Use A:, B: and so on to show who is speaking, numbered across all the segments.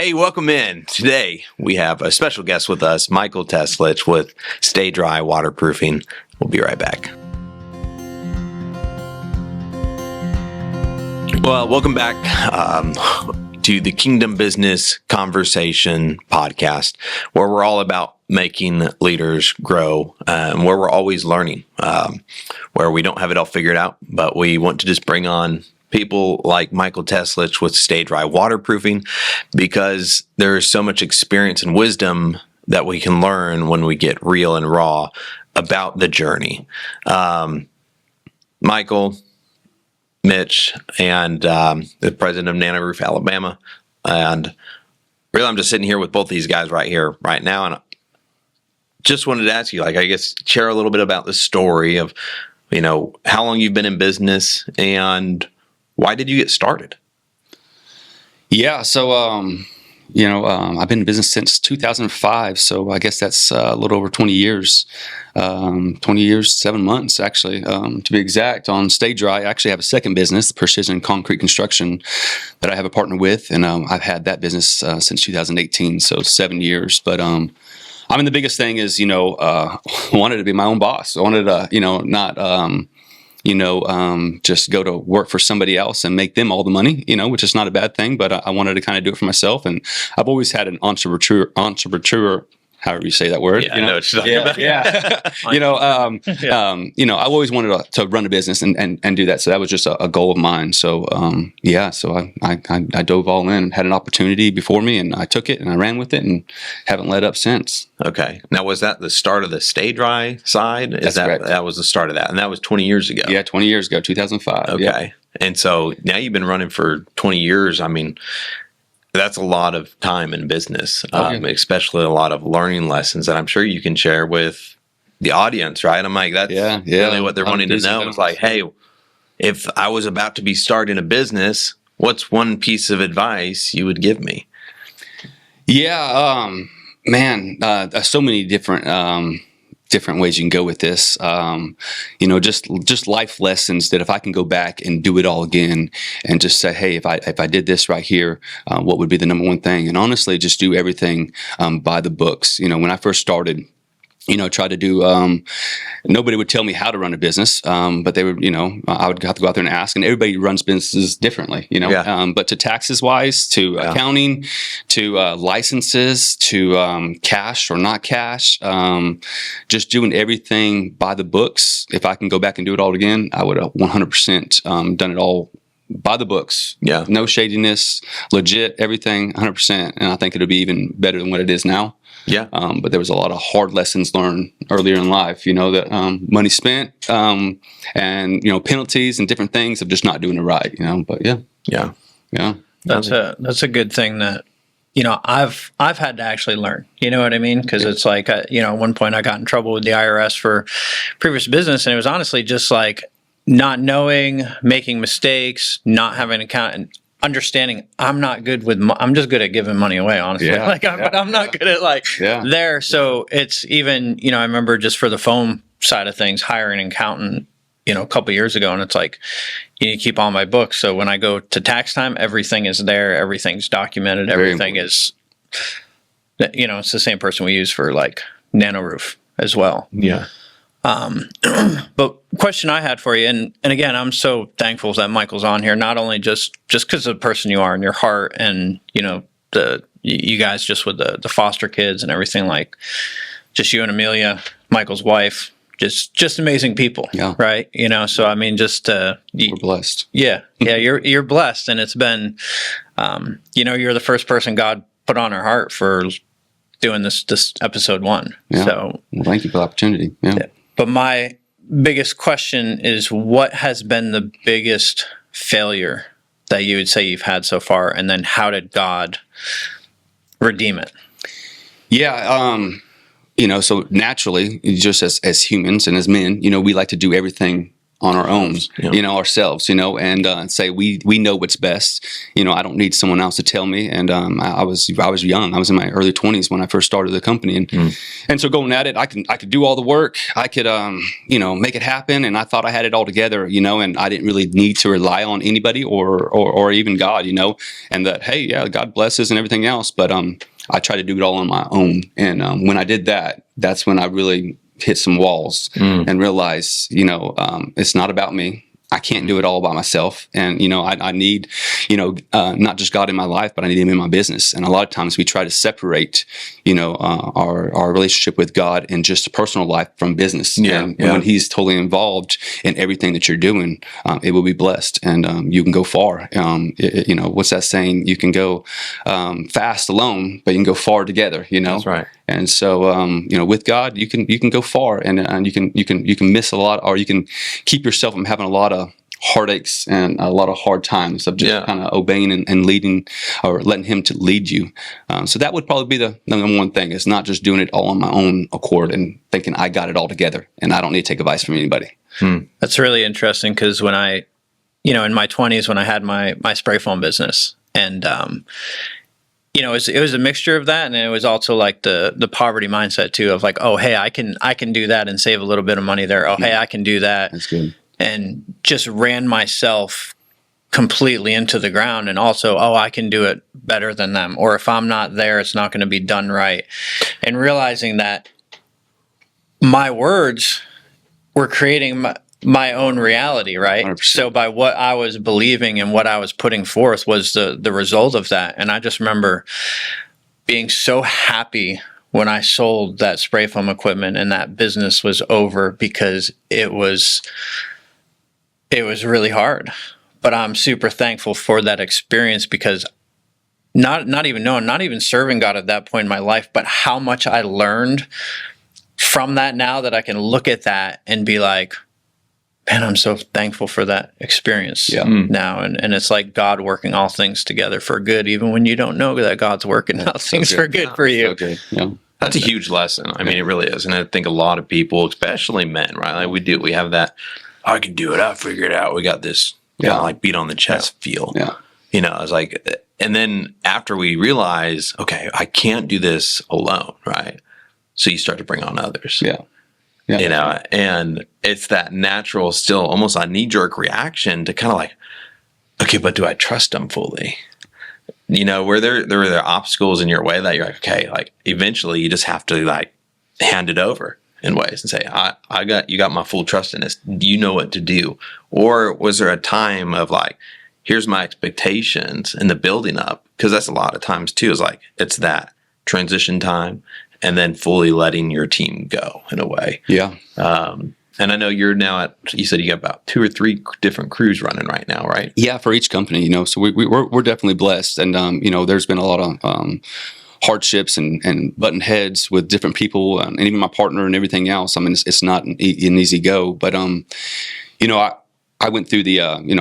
A: Hey, welcome in. Today we have a special guest with us, Michael Teslich with Stay Dry Waterproofing. We'll be right back. Well, welcome back to the Kingdom Business Conversation podcast, where we're all about making leaders grow and where we're always learning, where we don't have it all figured out, but we want to just bring on people like Michael Teslich with Stay Dry Waterproofing, because there's so much experience and wisdom that we can learn when we get real and raw about the journey. Michael, Mitch, and the president of NANOROOF, Alabama. And really, I'm just sitting here with both these guys right here, right now. And I just wanted to ask you, I guess, share a little bit about the story of, how long you've been in business and why did you get started?
B: Yeah, so I've been in business since 2005, so I guess that's a little over 20 years. 20 years, 7 months, actually, to be exact. On Stay Dry, I actually have a second business, Precision Concrete Construction, that I have a partner with, and I've had that business since 2018, so 7 years. But the biggest thing is, wanted to be my own boss. I wanted to, just go to work for somebody else and make them all the money, which is not a bad thing, but I wanted to kind of do it for myself. And I've always had an entrepreneur, however you say that word.
A: Yeah, I know what you're talking about.
B: Yeah. I always wanted to run a business and do that. So that was just a goal of mine. So, so I dove all in, had an opportunity before me, and I took it and I ran with it and haven't let up since.
A: Okay. Now, was that the start of the Stay Dry side?
B: That's correct.
A: That was the start of that. And that was 20 years ago.
B: Yeah, 20 years ago, 2005.
A: Okay.
B: Yeah.
A: And so now you've been running for 20 years. I mean, that's a lot of time in business, especially a lot of learning lessons that I'm sure you can share with the audience, right? I'm like, that's really what they're wanting to know. It's like, hey, if I was about to be starting a business, what's one piece of advice you would give me?
B: Yeah, so many different ways you can go with this. Just life lessons that if I can go back and do it all again and just say, hey, if I did this right here, what would be the number one thing? And honestly, just do everything by the books. When I first started, try to do, nobody would tell me how to run a business, but they would, I would have to go out there and ask, and everybody runs businesses differently, but to taxes wise, to accounting, to licenses, to cash or not cash, just doing everything by the books. If I can go back and do it all again, I would have 100% done it all by the books. Yeah. No shadiness, legit, everything 100%. And I think it'll be even better than what it is now. Yeah. But there was a lot of hard lessons learned earlier in life, that money spent, and, penalties and different things of just not doing it right, but yeah.
C: That's a good thing that, I've had to actually learn, you know what I mean? Cause it's like, at one point I got in trouble with the IRS for previous business, and it was honestly just like not knowing, making mistakes, not having an accountant. Understanding I'm not good with I'm just good at giving money away, honestly. But I'm not good at there. So it's even, I remember just for the foam side of things, hiring an accountant, a couple years ago, and it's like, you need to keep all my books. So when I go to tax time, everything is there, everything's documented, everything is, it's the same person we use for like NANOROOF as well. Yeah. But question I had for you, and again, I'm so thankful that Michael's on here, not only just because of the person you are and your heart and, you guys just with the foster kids and everything, like just you and Amelia, Michael's wife, just amazing people. Yeah. Right. So I mean, we're
B: blessed.
C: Yeah. Yeah. You're blessed. And it's been, you're the first person God put on our heart for doing this episode 1.
B: Yeah.
C: So
B: well, thank you for the opportunity. Yeah.
C: But my biggest question is, what has been the biggest failure that you would say you've had so far? And then how did God redeem it?
B: Yeah. So naturally, just as humans and as men, we like to do everything on our own,
A: Yeah.
B: Ourselves, and say we know what's best. I don't need someone else to tell me. And I was young. I was in my early 20s when I first started the company, and so going at it, I could do all the work. I could make it happen, and I thought I had it all together, and I didn't really need to rely on anybody or even God, and that, hey, yeah, God blesses and everything else, but I tried to do it all on my own. And when I did that, that's when I really hit some walls and realized, it's not about me. I can't do it all by myself. And, I need, not just God in my life, but I need him in my business. And a lot of times we try to separate, our relationship with God in just a personal life from business. And when he's totally involved in everything that you're doing, it will be blessed, and you can go far. What's that saying? You can go fast alone, but you can go far together,
A: That's right.
B: And so, with God, you can go far, and you can miss a lot, or you can keep yourself from having a lot of heartaches and a lot of hard times of just kind of obeying and leading, or letting him to lead you. So that would probably be the number one thing, is not just doing it all on my own accord and thinking I got it all together and I don't need to take advice from anybody.
C: That's really interesting, because when I, in my 20s, when I had my spray foam business, and it was a mixture of that, and it was also like the poverty mindset too, of like, oh, hey, I can do that and save a little bit of money there. Oh, hey, I can do that.
B: That's good.
C: And just ran myself completely into the ground. And also, oh, I can do it better than them. Or if I'm not there, it's not going to be done right. And realizing that my words were creating my own reality, right?
B: 100%.
C: So by what I was believing and what I was putting forth was the result of that. And I just remember being so happy when I sold that spray foam equipment and that business was over, because it was really hard. But I'm super thankful for that experience, because not even serving God at that point in my life, but how much I learned from that now, that I can look at that and be like, man, I'm so thankful for that experience now. And it's like God working all things together for good, even when you don't know that God's working all things for good for you.
B: So good. Yeah.
A: That's a huge lesson. I mean, it really is. And I think a lot of people, especially men, right? Like we have that, I can do it. I'll figure it out. We got this, like beat on the chest feel.
B: Yeah.
A: I was like, and then after we realize, okay, I can't do this alone, right? So you start to bring on others.
B: Yeah.
A: And it's that natural, still almost a knee-jerk reaction to kind of like, okay, but do I trust them fully? Where there are obstacles in your way that you're like, okay, like eventually you just have to like hand it over in ways and say, you got my full trust in this. Do you know what to do? Or was there a time of like, here's my expectations and the building up? Because that's a lot of times too, is like, it's that transition time and then fully letting your team go in a way. Yeah. And I know you're now you said you got about 2 or 3 different crews running right now, right?
B: Yeah, for each company, so we're definitely blessed. And, there's been a lot of hardships and button heads with different people, and even my partner and everything else. I mean, it's not an easy go, but, I went through the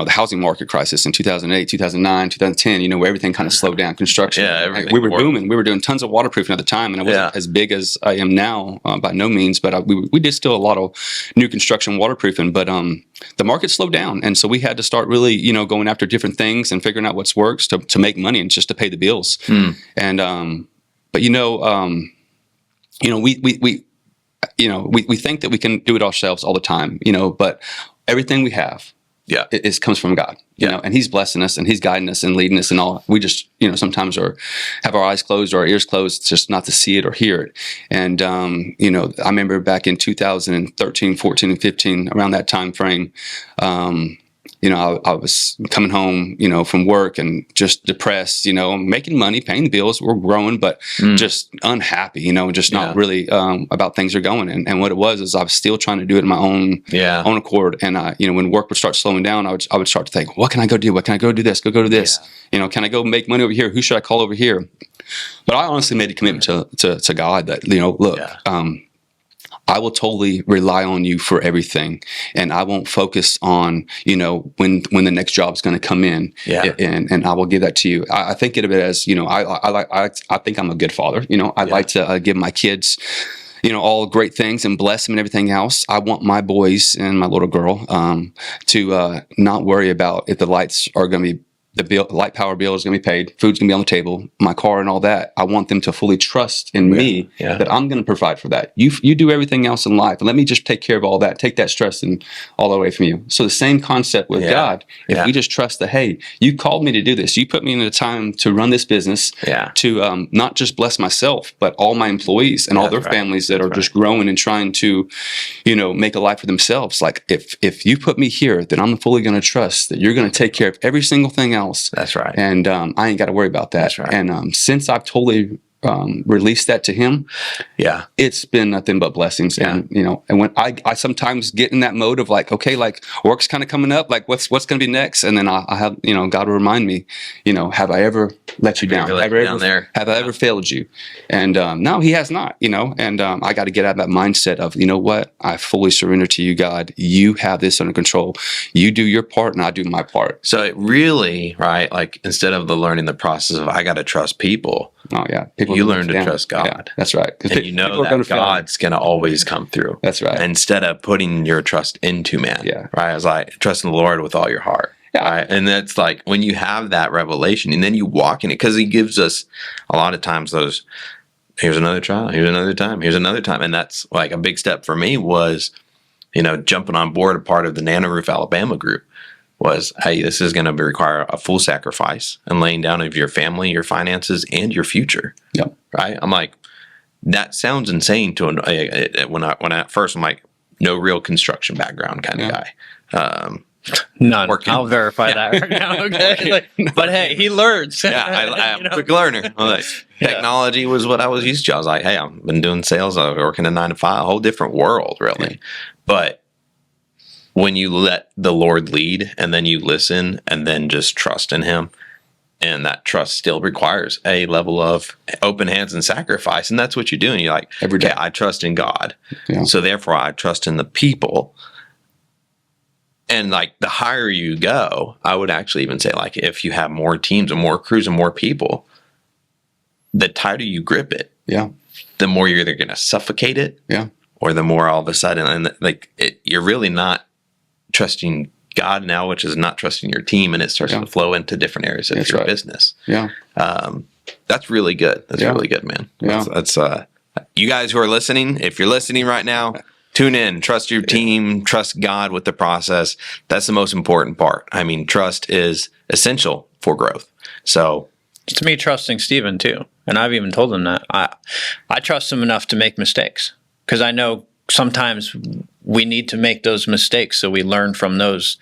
B: housing market crisis in 2008, 2009, 2010, where everything kind of slowed down. Construction.
A: Yeah, everything.
B: We were booming. We were doing tons of waterproofing at the time, and I wasn't as big as I am now by no means, but we did still a lot of new construction waterproofing, but the market slowed down. And so we had to start really, going after different things and figuring out what works to make money and just to pay the bills. And, but we think that we can do it ourselves all the time, but everything we have, it comes from God, and He's blessing us and He's guiding us and leading us and all. We just, sometimes have our eyes closed or our ears closed, just not to see it or hear it. And, I remember back in 2013, 14, and 15, around that time frame, I was coming home, from work and just depressed, making money, paying the bills, we're growing, but just unhappy, just not really about things are going. And what it was is I was still trying to do it in my own accord. And, when work would start slowing down, I would start to think, what can I go do? What can I go do this? Go do this? Can I go make money over here? Who should I call over here? But I honestly made a commitment to God that, look, I will totally rely on you for everything, and I won't focus on when the next job is going to come in. And I will give that to you. I think of it as I think I'm a good father. I like to give my kids all great things and bless them and everything else. I want my boys and my little girl to not worry about if the lights are going to be, the light power bill is going to be paid, food's going to be on the table, my car and all that. I want them to fully trust in me that I'm going to provide for that. You do everything else in life, and let me just take care of all that, take that stress and all away from you. So the same concept with God. If we just trust that, hey, you called me to do this. You put me in a time to run this business, to not just bless myself, but all my employees and all their families that are just growing and trying to, make a life for themselves. Like if you put me here, then I'm fully going to trust that you're going to take care of every single thing else.
A: That's right.
B: And I ain't got to worry about that.
A: That's right.
B: And since I've totally released that to him, it's been nothing but blessings. And and when I sometimes get in that mode of like, okay, like work's kind of coming up, like what's going to be next, and then I have God will remind me, have I ever let you down? Have I ever failed you? And no, He has not. And I got to get out of that mindset of what, I fully surrender to you, God. You have this under control. You do your part, and I do my part.
A: So it really, right? Like instead of learning the process of I got to trust people.
B: Oh yeah,
A: you learn to trust God.
B: Yeah, that's right.
A: And that God's going to always come through.
B: That's right.
A: Instead of putting your trust into man.
B: Yeah.
A: Right. It's like trust in the Lord with all your heart. Yeah. Right. And that's like when you have that revelation and then you walk in it, because He gives us a lot of times those, here's another trial, here's another time, here's another time. And that's like a big step for me was, jumping on board a part of the NANOROOF Alabama group. Was, hey, this is going to require a full sacrifice and laying down of your family, your finances, and your future.
B: Yep.
A: Right? I'm like, that sounds insane to when I first, I'm like, no real construction background kind of guy.
C: None. I'll verify that right now. Okay. But hey, he learns.
A: I'm a quick learner. Like, technology was what I was used to. I was like, hey, I've been doing sales. I was working a 9 to 5, a whole different world, really. But when you let the Lord lead and then you listen and then just trust in Him, and that trust still requires a level of open hands and sacrifice. And that's what you're doing. You're like, every day I trust in God. Yeah. So therefore I trust in the people. And like the higher you go, I would actually even say like if you have more teams and more crews and more people, the tighter you grip it, the more you're either going to suffocate it, or the more all of a sudden, and like you're really not trusting God now, which is not trusting your team, and it starts to flow into different areas of your business.
B: Yeah.
A: That's really good. That's really good, man.
B: Yeah.
A: That's you guys who are listening, if you're listening right now, tune in, trust your team, trust God with the process. That's the most important part. I mean, trust is essential for growth. So
C: to me, trusting Stephen too. And I've even told him that I trust him enough to make mistakes, because I know sometimes we need to make those mistakes so we learn from those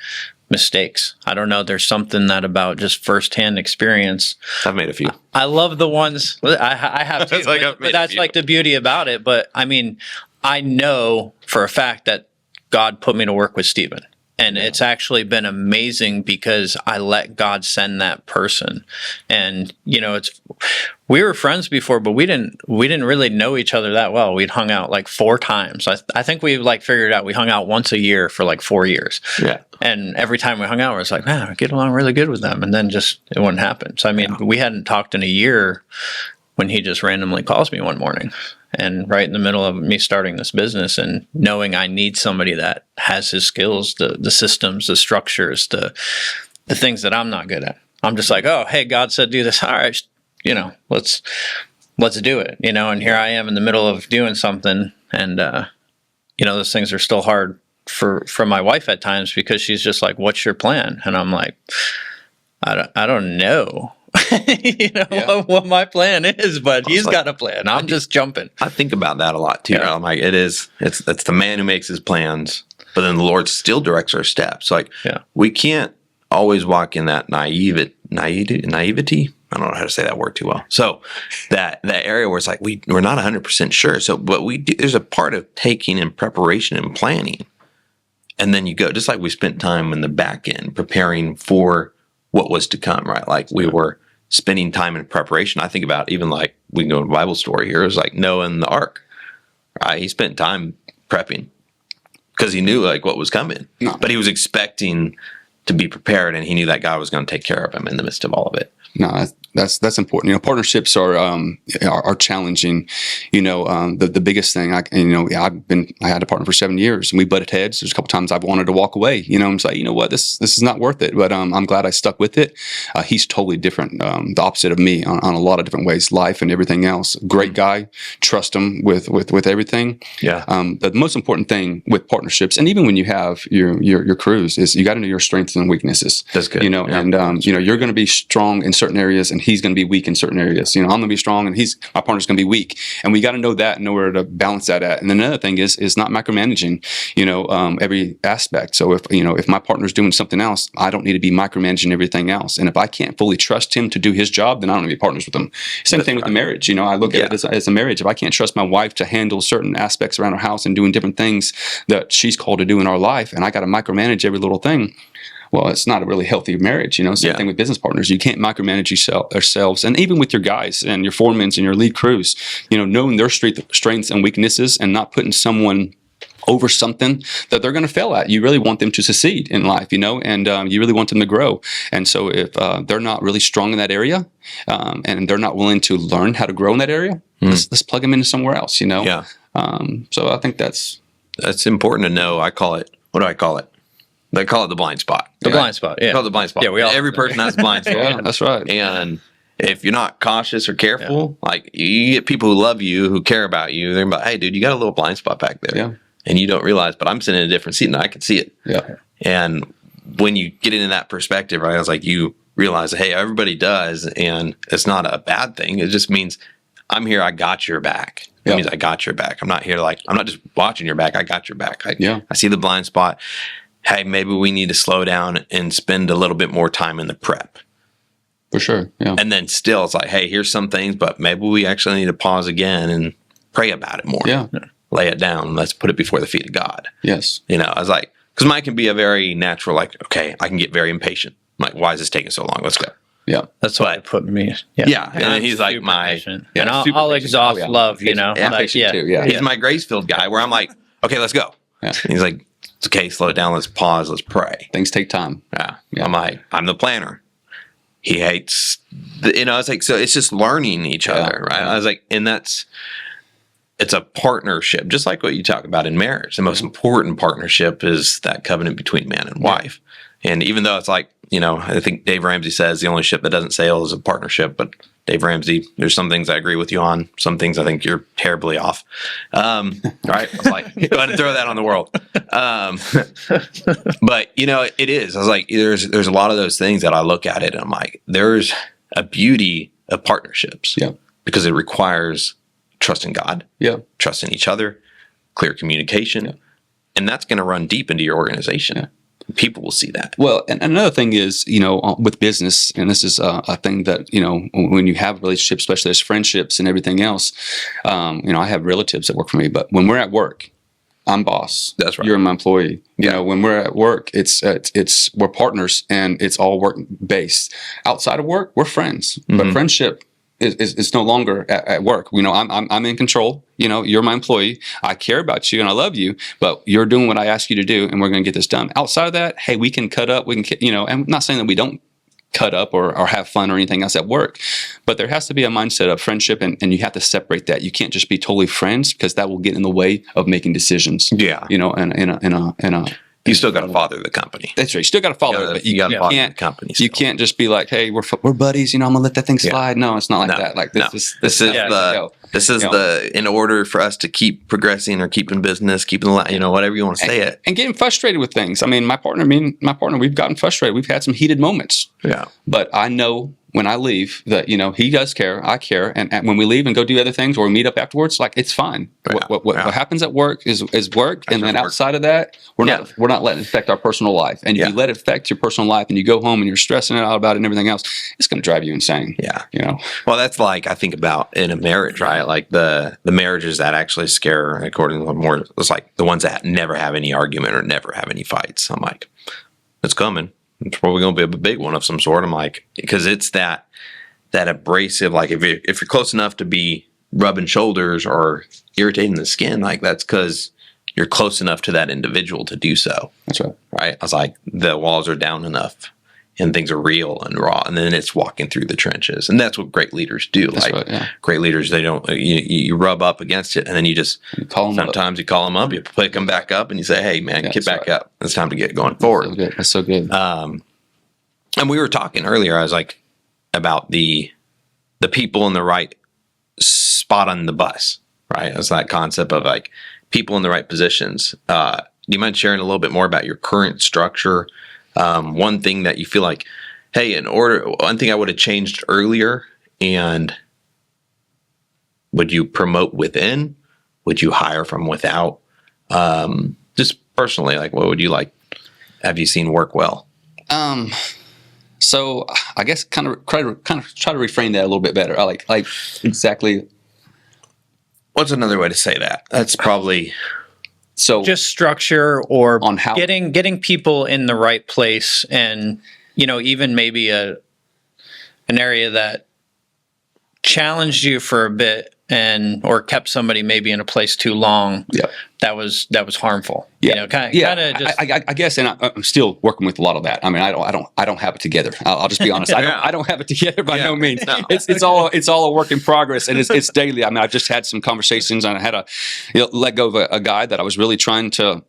C: mistakes. I don't know. There's something that about just firsthand experience.
A: I've made a few.
C: I love the ones I have too. But that's like the beauty about it. But I mean, I know for a fact that God put me to work with Stephen. And it's actually been amazing because I let God send that person. And, we were friends before, but we didn't really know each other that well. We'd hung out like 4 times. I think we figured out we hung out once a year for like 4 years.
A: Yeah.
C: And every time we hung out, it was like, man, I get along really good with them. And then just it wouldn't happen. So, I mean, we hadn't talked in a year when he just randomly calls me one morning. And right in the middle of me starting this business and knowing I need somebody that has his skills, the systems, the structures, the things that I'm not good at. I'm just like, oh, hey, God said do this. All right, let's do it. And here I am in the middle of doing something, and those things are still hard for my wife at times, because she's just like, what's your plan? And I'm like, I don't know. What my plan is, but he's got a plan. I'm just jumping.
A: I think about that a lot too. I'm like, it's the man who makes his plans, but then the Lord still directs our steps. Like, we can't always walk in that naivety. I don't know how to say that word too well. So that area where it's like we're not 100% sure. So, but we do, there's a part of taking and preparation and planning, and then you go, just like we spent time in the back end preparing for what was to come, right? Like we were spending time in preparation. I think about even like we can go to a Bible story here. It was like Noah and the ark, right? He spent time prepping because he knew like what was coming, but he was expecting to be prepared, and he knew that God was going to take care of him in the midst of all of it.
B: No, That's important. Partnerships are challenging. The biggest thing I had a partner for 7 years, and we butted heads. There's a couple times I've wanted to walk away, and say, what, this is not worth it. But I'm glad I stuck with it. He's totally different, the opposite of me on a lot of different ways, life and everything else. Great guy, trust him with everything.
A: Yeah.
B: The most important thing with partnerships, and even when you have your crews, is you got to know your strengths and weaknesses.
A: That's good.
B: And you're going to be strong in certain areas, and he's going to be weak in certain areas. I'm going to be strong, and my partner's going to be weak, and we got to know that and know where to balance that at. And then another thing is not micromanaging, every aspect. So if my partner's doing something else, I don't need to be micromanaging everything else. And if I can't fully trust him to do his job, then I don't need to be partners with him. Same thing with the marriage. I look at it as a marriage. If I can't trust my wife to handle certain aspects around our house and doing different things that she's called to do in our life, and I got to micromanage every little thing, well, it's not a really healthy marriage. Same thing with business partners. You can't micromanage yourselves. And even with your guys and your foremans and your lead crews, knowing their strengths and weaknesses and not putting someone over something that they're going to fail at. You really want them to succeed in life, and you really want them to grow. And so if they're not really strong in that area, and they're not willing to learn how to grow in that area, let's plug them into somewhere else,
A: Yeah.
B: So I think that's
A: important to know. What do I call it? They call it the blind spot.
C: The blind spot, yeah.
A: Call it the blind spot.
C: Yeah,
A: every person has a blind spot.
B: Yeah, that's right.
A: And if you're not cautious or careful, like you get people who love you, who care about you, they're like, hey, dude, you got a little blind spot back there.
B: Yeah.
A: And you don't realize, but I'm sitting in a different seat and I can see it.
B: Yeah.
A: And when you get into that perspective, right, I was like, you realize, hey, everybody does. And it's not a bad thing. It just means I'm here. I got your back. It means I got your back. I'm not here I'm not just watching your back. I got your back. I see the blind spot. Hey, maybe we need to slow down and spend a little bit more time in the prep.
B: For sure. Yeah.
A: And then still it's like, hey, here's some things, but maybe we actually need to pause again and pray about it more.
B: Yeah.
A: Lay it down. Let's put it before the feet of God.
B: Yes.
A: I was like, because mine can be a very natural, okay, I can get very impatient. I'm like, why is this taking so long? Let's go.
B: Yeah.
C: That's what it put me.
A: Yeah. And then he's like
C: patient. And I'll exhaust love,
B: Patient too. Yeah.
A: He's my grace-filled guy where I'm like, okay, let's go.
B: Yeah.
A: And he's like, it's okay, slow it down. Let's pause. Let's pray.
B: Things take time.
A: Yeah. I'm like, I'm the planner. He hates, it's like, so it's just learning each other, right? I was like, and it's a partnership, just like what you talk about in marriage. The most important partnership is that covenant between man and wife. And even though it's like, I think Dave Ramsey says the only ship that doesn't sail is a partnership, but Dave Ramsey, there's some things I agree with you on. Some things I think you're terribly off. Right? I was like, go ahead and throw that on the world. But it is. I was like, there's a lot of those things that I look at it and I'm like, there's a beauty of partnerships.
B: Yeah.
A: Because it requires trust in God.
B: Yeah.
A: Trust in each other, clear communication. Yeah. And that's going to run deep into your organization. Yeah. People will see that.
B: Well, and another thing is, with business, and this is a thing that, when you have relationships, especially as friendships and everything else, I have relatives that work for me, but when we're at work, I'm boss.
A: That's right.
B: You're my employee. When we're at work, it's we're partners and it's all work based. Outside of work, we're friends, but friendship is no longer at work. I'm in control. You're my employee. I care about you and I love you, but you're doing what I ask you to do, and we're going to get this done. Outside of that, hey, we can cut up. We can, and I'm not saying that we don't cut up or have fun or anything else at work, but there has to be a mindset of friendship, and you have to separate that. You can't just be totally friends because that will get in the way of making decisions.
A: Yeah.
B: And
A: you still got to father the company.
B: That's right. You still got to follow it, but you can't.
A: Company
B: you can't just be like, "Hey, we're buddies." I'm gonna let that thing slide. No, it's not like that. Like this is
A: in order for us to keep progressing or keep in business, keeping whatever you want to say it,
B: and getting frustrated with things. I mean, my partner, we've gotten frustrated. We've had some heated moments.
A: Yeah,
B: but I know when I leave that he does care, I care, and when we leave and go do other things or we meet up afterwards, like it's fine.
A: Yeah.
B: What happens at work is work, and then outside of that, we're not letting it affect our personal life. And if you let it affect your personal life, and you go home and you're stressing out about it and everything else, it's going to drive you insane.
A: Yeah, Well, that's like I think about in a marriage, right? Like the marriages that actually scare, according to more, it's like the ones that never have any argument or never have any fights. I'm like, it's coming. It's probably going to be a big one of some sort. I'm like, because it's that abrasive, like if you're close enough to be rubbing shoulders or irritating the skin, like that's because you're close enough to that individual to do so.
B: That's right.
A: Right. I was like, the walls are down enough and things are real and raw, and then it's walking through the trenches, and that's what great leaders do.
B: That's right, yeah.
A: Great leaders, they don't you rub up against it, and then you call them up, you pick them back up, and you say, "Hey, man, get back up. It's time to get going forward."
B: That's so good.
A: And we were talking earlier. I was like about the people in the right spot on the bus, right? It's that concept of like people in the right positions. Do you mind sharing a little bit more about your current structure? One thing that you feel like, hey, one thing I would have changed earlier, and would you promote within? Would you hire from without? Just personally, like, what would you like? Have you seen work well?
B: So I guess kind of try to reframe that a little bit better. I like exactly.
A: What's another way to say that? That's probably
B: so
C: just structure or
B: on how
C: getting people in the right place, and even maybe an area that challenged you for a bit or kept somebody maybe in a place too long.
B: Yeah.
C: That was harmful.
B: Yeah.
C: Kind of just.
B: I guess, and I'm still working with a lot of that. I mean, I don't have it together. I'll just be honest. I don't have it together by no means. No. It's all a work in progress, and it's daily. I mean, I just had some conversations, and I had let go of a guy that I was really trying to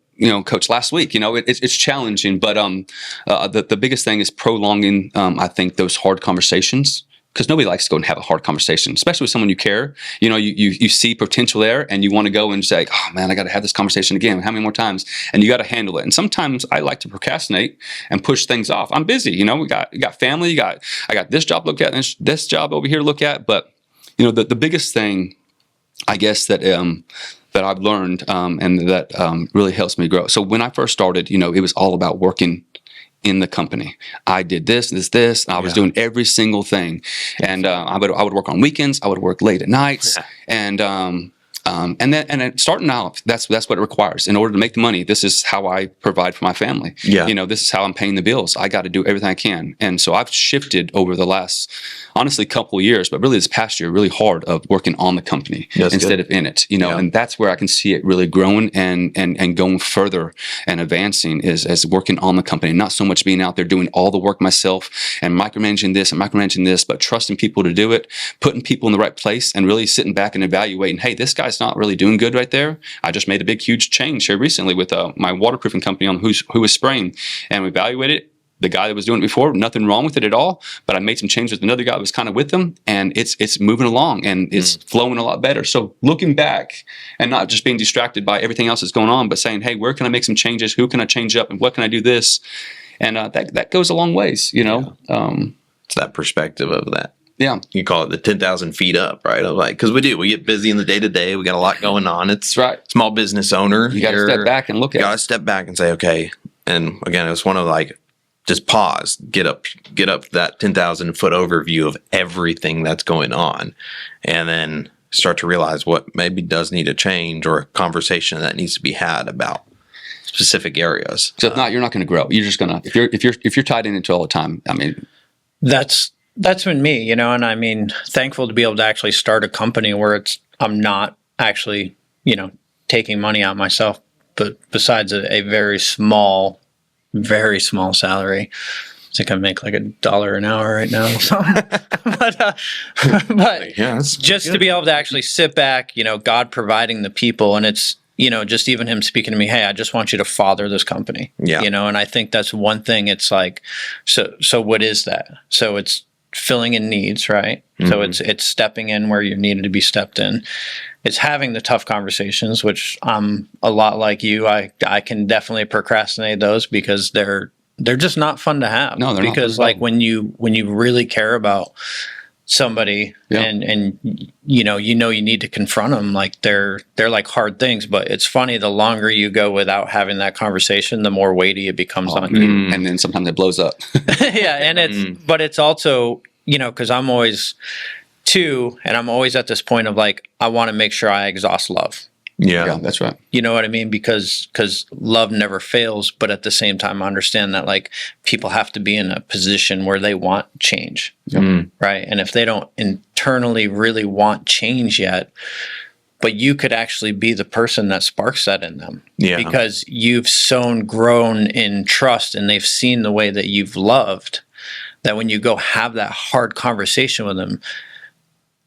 B: coach last week. It's challenging, but the biggest thing is prolonging. I think those hard conversations. Because nobody likes to go and have a hard conversation, especially with someone you care. You see potential there, and you want to go and say, "Oh man, I got to have this conversation again. How many more times?" And you got to handle it. And sometimes I like to procrastinate and push things off. I'm busy. We got family. I got this job to look at, and this job over here to look at. But the biggest thing, I guess that I've learned and that really helps me grow. So when I first started, it was all about working in the company. I did this. And I was doing every single thing. And I would work on weekends. I would work late at nights. And then starting out, that's what it requires. In order to make the money, this is how I provide for my family.
A: Yeah.
B: This is how I'm paying the bills. I got to do everything I can. And so I've shifted over the last, honestly, couple of years, but really this past year, really hard of working on the company instead of in it. And that's where I can see it really growing and going further and advancing is as working on the company, not so much being out there doing all the work myself and micromanaging this, but trusting people to do it, putting people in the right place, and really sitting back and evaluating, hey, this guy's not really doing good right there. I just made a big, huge change here recently with my waterproofing company on who was spraying, and we evaluated it. The guy that was doing it before, nothing wrong with it at all, but I made some changes with another guy that was kind of with them, and it's moving along and it's flowing a lot better. So looking back and not just being distracted by everything else that's going on, but saying, hey, where can I make some changes? Who can I change up? And what can I do this? And that goes a long ways,
A: It's that perspective of that.
B: Yeah.
A: You call it the 10,000 feet up, right? Of like, because we get busy in the day to day. We got a lot going on. It's
B: right.
A: Small business owner.
B: You got to step back and look at it.
A: You got to step back and say, okay. And again, it was one of like, just pause, get up that 10,000 foot overview of everything that's going on, and then start to realize what maybe does need to change, or a conversation that needs to be had about specific areas.
B: So if not, you're not going to grow. You're just going to, if you're tied into it all the time. I mean,
C: that's been me, and I mean, thankful to be able to actually start a company where I'm not actually, taking money out myself, but besides a very small salary. I think I make like $1 an hour right now. So. but just to be able to actually sit back, God providing the people, and it's, just even him speaking to me, hey, I just want you to father this company.
A: Yeah.
C: And I think that's one thing. It's like, so what is that? So it's filling in needs, right? Mm-hmm. So it's stepping in where you needed to be stepped in. It's having the tough conversations, which I'm a lot like you. I can definitely procrastinate those because they're just not fun to have.
B: No, they're
C: because
B: not.
C: Because when you really care about somebody and you need to confront them, like they're like hard things. But it's funny, the longer you go without having that conversation, the more weighty it becomes on you.
B: And then sometimes it blows up.
C: Yeah, and but it's also, because I'm always and I'm always at this point of like, I want to make sure I exhaust love.
B: Yeah, that's right.
C: You know what I mean? Because love never fails, but at the same time, I understand that like people have to be in a position where they want change, right? And if they don't internally really want change yet, but you could actually be the person that sparks that in them, because you've grown in trust, and they've seen the way that you've loved. that when you go have that hard conversation with them,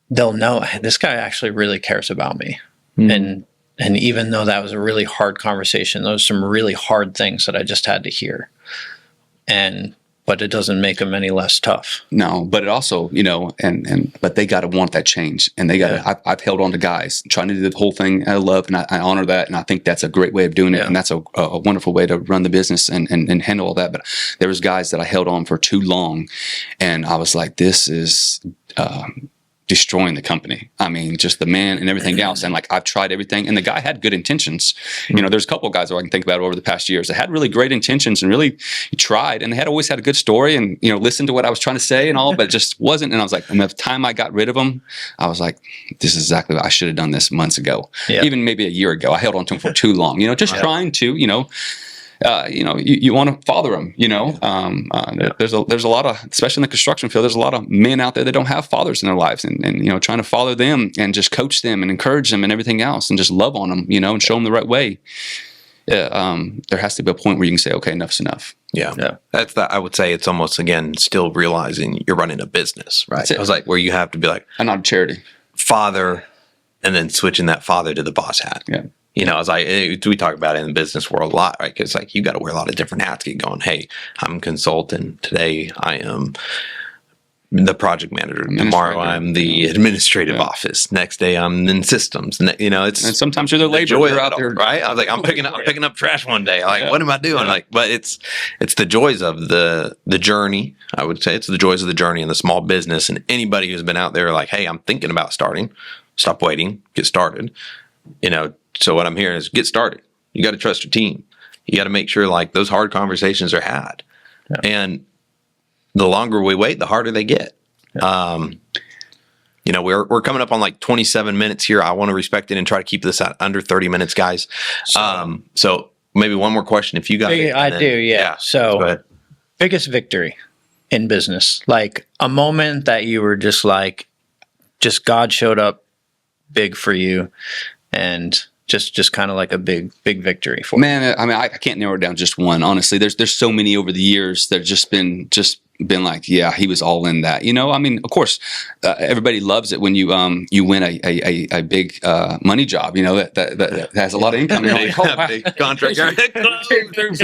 C: they'll know, hey, this guy actually really cares about me. And even though that was a really hard conversation, those were some really hard things that I just had to hear. But it doesn't make them any less tough.
B: No, but it also, but they got to want that change, and they got to. I've held on to guys trying to do the whole thing. I love and I honor that, and I think that's a great way of doing it, and that's a wonderful way to run the business and handle all that. But there was guys that I held on for too long, and I was like, this is destroying the company. I mean, just the man and everything else. And like, I've tried everything, and the guy had good intentions. There's a couple of guys that I can think about over the past years that had really great intentions and really tried, and they had always had a good story and, listened to what I was trying to say and all, but it just wasn't. And I was like, and the time I got rid of them, I was like, this is exactly what I should have done this months ago, even maybe a year ago. I held on to them for too long, just trying to, you want to father them, there's a lot of, especially in the construction field, there's a lot of men out there that don't have fathers in their lives, and trying to father them and just coach them and encourage them and everything else and just love on them, and show them the right way. There has to be a point where you can say, okay, enough's enough.
A: Yeah. That's that. I would say it's almost, again, still realizing you're running a business, right? I was like, where you have to be like,
B: I'm not a charity.
A: Father, and then switching that father to the boss hat.
B: Yeah.
A: I was like, we talk about it in the business world a lot, right? Because like you got to wear a lot of different hats. Keep going. Hey, I'm a consultant. Today I am the project manager. Tomorrow I'm the administrative office. Next day I'm in systems. It's
B: and sometimes you're the laborer. You're out there,
A: right? I was like, I'm picking up trash one day. Like, what am I doing? Like, but it's the joys of the journey. I would say it's the joys of the journey and the small business. And anybody who's been out there, like, hey, I'm thinking about starting. Stop waiting. Get started. So what I'm hearing is get started. You got to trust your team. You got to make sure like those hard conversations are had. Yeah. And the longer we wait, the harder they get. Yeah. We're coming up on like 27 minutes here. I want to respect it and try to keep this at under 30 minutes, guys. So maybe one more question if you got it.
C: I do, yeah. So biggest victory in business, like a moment that you were just like, God showed up big for you and just kind of like a big victory for you.
B: Man, I mean, I can't narrow it down just one. Honestly, there's so many over the years that have just been like, yeah, he was all in that. I mean, of course, everybody loves it when you win a big money job. That has a lot of income. Like, oh, wow.
A: Big contract.
B: For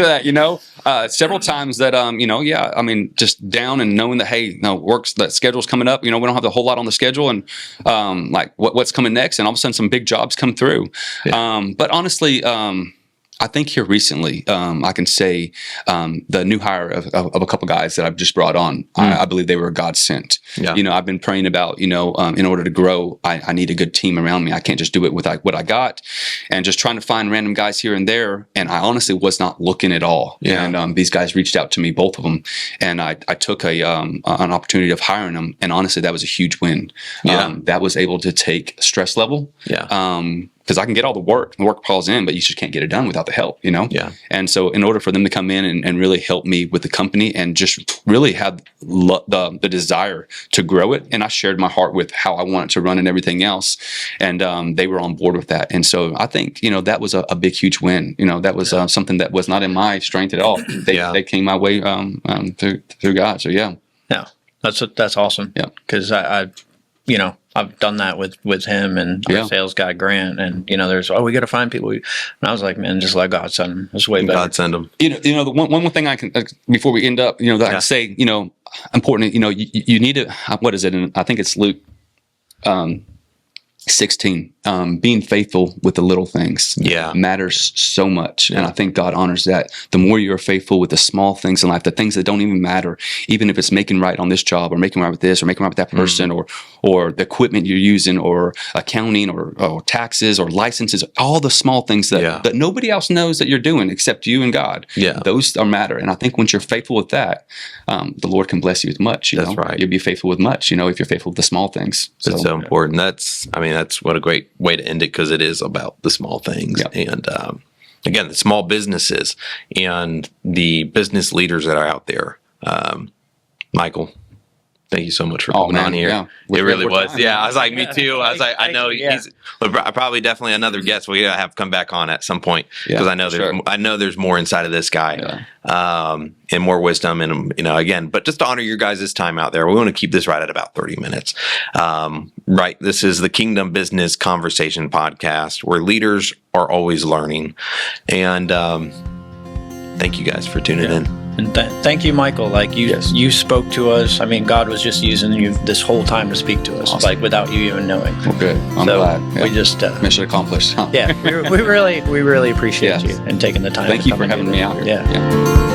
B: that, several times that I mean, just down and knowing that that schedule's coming up. We don't have a whole lot on the schedule, and like what's coming next, and all of a sudden some big jobs come through. Yeah. But honestly, I think here recently, I can say the new hire of a couple guys that I've just brought on, I believe they were God sent. Yeah. I've been praying about, in order to grow, I need a good team around me. I can't just do it with what I got, and just trying to find random guys here and there. And I honestly was not looking at all. Yeah. And these guys reached out to me, both of them, and I took an opportunity of hiring them. And honestly, that was a huge win. Yeah. That was able to take stress level. Yeah. Because I can get all the work falls in, but you just can't get it done without the help, Yeah. And so in order for them to come in and really help me with the company and just really have the desire to grow it, and I shared my heart with how I want it to run and everything else, and they were on board with that. And so I think, that was a big, huge win. That was something that was not in my strength at all. They came my way through God. So yeah.
C: Yeah, that's awesome. Yeah, because I've done that with him and our sales guy Grant, and we got to find people. And I was like, man, just let God send them. It's way better.
A: God send them.
B: The one more thing I can before we end up, that I can say, important. You need to. What is it? And I think it's Luke 16. Being faithful with the little things matters so much. And I think God honors that. The more you're faithful with the small things in life, the things that don't even matter, even if it's making right on this job or making right with this or making right with that person or the equipment you're using or accounting or taxes or licenses, all the small things that nobody else knows that you're doing except you and God. Yeah. Those are matter. And I think once you're faithful with that, the Lord can bless you with much. That's right. You'll be faithful with much, if you're faithful with the small things.
A: That's so important. That's what a great way to end it, because it is about the small things. Yep. And again, the small businesses and the business leaders that are out there. Michael, Thank you so much for coming on here.
B: Yeah.
A: It really was.
B: Time,
A: I was like, me too. I was like, I know he's probably definitely another guest we gotta have come back on at some point because I know there's more inside of this guy, and more wisdom, and again, but just to honor your guys' time out there, we want to keep this right at about 30 minutes. Right, this is the Kingdom Business Conversation podcast where leaders are always learning, and thank you guys for tuning in.
C: And thank you, Michael. Like you spoke to us. I mean, God was just using you this whole time to speak to us, like without you even knowing.
B: Well, good. I'm glad. Yeah.
C: We just
B: mission accomplished.
C: Yeah, we really appreciate you and taking the time.
B: Thank you for having me out here.
C: Yeah.